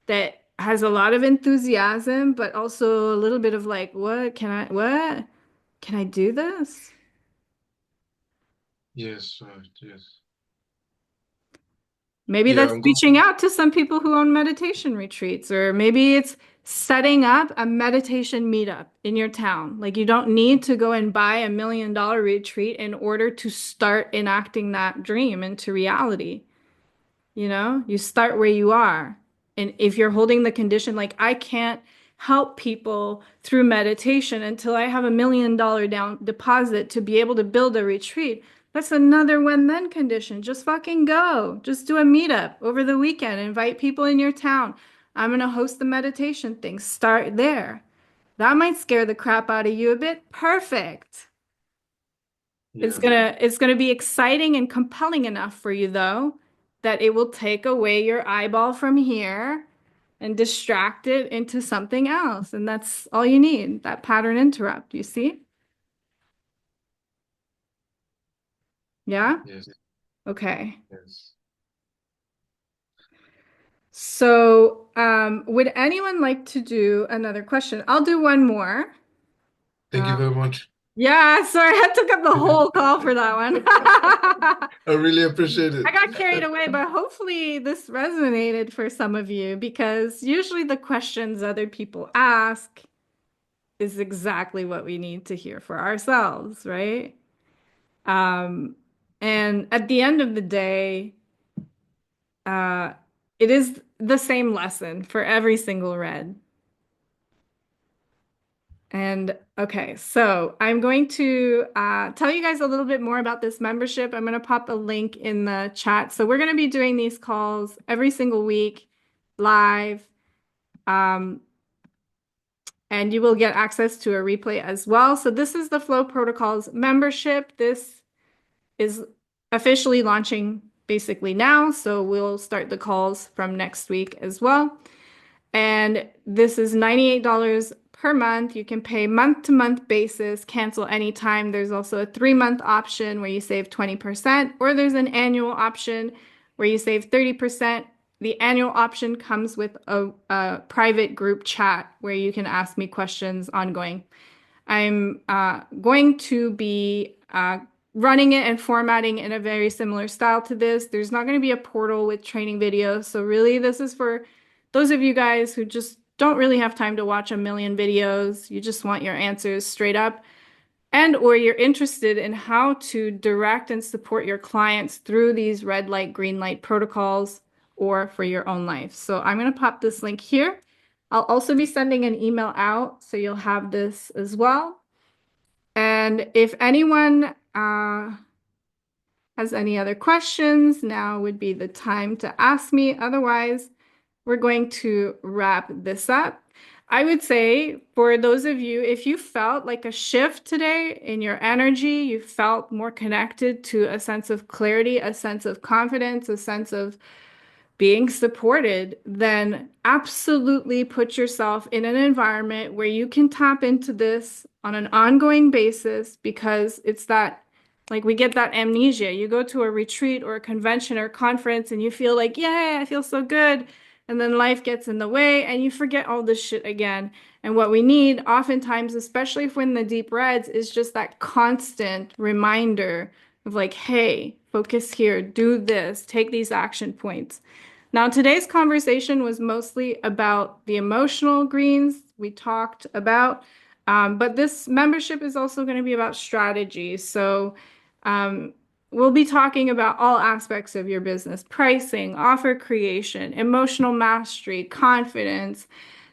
that has a lot of enthusiasm, but also a little bit of like, what? Can I do this? Yes, right, yes. Maybe Yeah, that's I'm going. reaching out to some people who own meditation retreats, or maybe it's setting up a meditation meetup in your town. Like you don't need to go and buy $1 million retreat in order to start enacting that dream into reality. You start where you are And if you're holding the condition, like I can't help people through meditation until I have $1 million down deposit to be able to build a retreat. That's another when then condition. Just fucking go. Just do a meetup over the weekend. Invite people in your town. I'm going to host the meditation thing. Start there. That might scare the crap out of you a bit. Perfect. Yeah. It's gonna be exciting and compelling enough for you though that it will take away your eyeball from here and distract it into something else. And that's all you need, that pattern interrupt, you see? Yeah? Yes. Okay. Yes. So, would anyone like to do another question? I'll do one more. Thank you very much. Yeah, sorry, I took up the whole call for that one. I really appreciate it. I got carried away, but hopefully this resonated for some of you because usually the questions other people ask is exactly what we need to hear for ourselves, right? Um, and at the end of the day, uh, it is the same lesson for every single read. And okay, so I'm going to tell you guys a little bit more about this membership. I'm going to pop a link in the chat. So we're going to be doing these calls every single week live. Um, and you will get access to a replay as well. So this is the Flow Protocols membership. This is officially launching basically now. So we'll start the calls from next week as well. And this is $98 per month. You can pay month to month basis, cancel anytime. There's also a 3-month option where you save 20%, or there's an annual option where you save 30%. The annual option comes with a private group chat where you can ask me questions ongoing. I'm going to be running it and formatting in a very similar style to this. There's not going to be a portal with training videos. So really, this is for those of you guys who just don't really have time to watch a million videos. You just want your answers straight up, and or you're interested in how to direct and support your clients through these red light, green light protocols or for your own life. So I'm going to pop this link here. I'll also be sending an email out, so you'll have this as well. And if anyone has any other questions, now would be the time to ask me. Otherwise, we're going to wrap this up. I would say for those of you, if you felt like a shift today in your energy, you felt more connected to a sense of clarity, a sense of confidence, a sense of being supported, then absolutely put yourself in an environment where you can tap into this on an ongoing basis because it's that, like, we get that amnesia. You go to a retreat or a convention or conference and you feel like, yay, I feel so good. And then life gets in the way and you forget all this shit again. And what we need, oftentimes, especially when the deep reds, is just that constant reminder of like, hey, focus here, do this, take these action points. Now, today's conversation was mostly about the emotional greens we talked about, but this membership is also going to be about strategy. So, we'll be talking about all aspects of your business: pricing, offer creation, emotional mastery, confidence,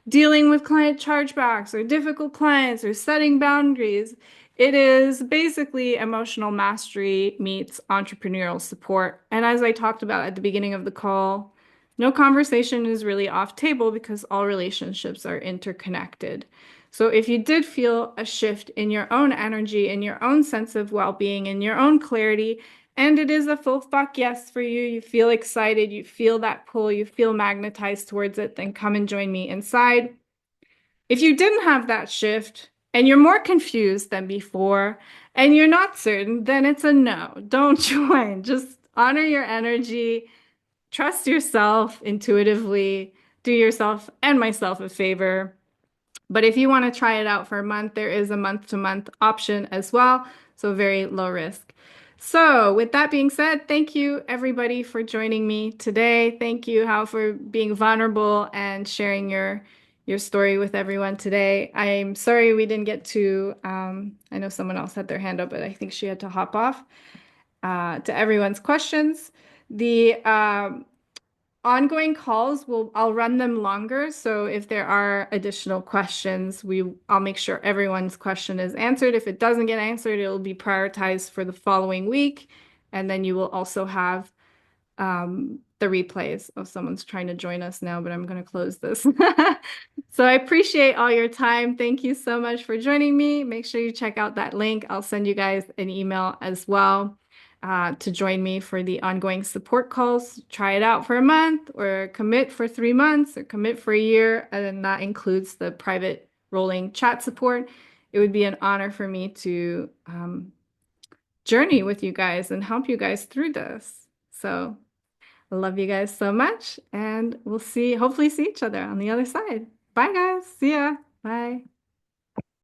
dealing with client chargebacks or difficult clients or setting boundaries. It is basically emotional mastery meets entrepreneurial support. And as I talked about at the beginning of the call, no conversation is really off table because all relationships are interconnected. So if you did feel a shift in your own energy, in your own sense of well-being, in your own clarity, and it is a full fuck yes for you, you feel excited, you feel that pull, you feel magnetized towards it, then come and join me inside. If you didn't have that shift and you're more confused than before and you're not certain, then it's a no. Don't join. Just honor your energy, trust yourself intuitively, do yourself and myself a favor. But if you want to try it out for a month, there is a month-to-month option as well. So very low risk. So with that being said, thank you everybody for joining me today. Thank you, Hao, for being vulnerable and sharing your story with everyone today. I'm sorry we didn't get to, I know someone else had their hand up, but I think she had to hop off, to everyone's questions. The ongoing calls will I'll run them longer. So if there are additional questions, I'll make sure everyone's question is answered. If it doesn't get answered, it'll be prioritized for the following week. And then you will also have the replays. Oh, someone's trying to join us now, but I'm going to close this. So I appreciate all your time. Thank you so much for joining me. Make sure you check out that link. I'll send you guys an email as well to join me for the ongoing support calls. Try it out for a month or commit for 3 months or commit for a year. And then that includes the private rolling chat support. It would be an honor for me to journey with you guys and help you guys through this. So I love you guys so much, and we'll hopefully see each other on the other side. Bye, guys. See ya. Bye.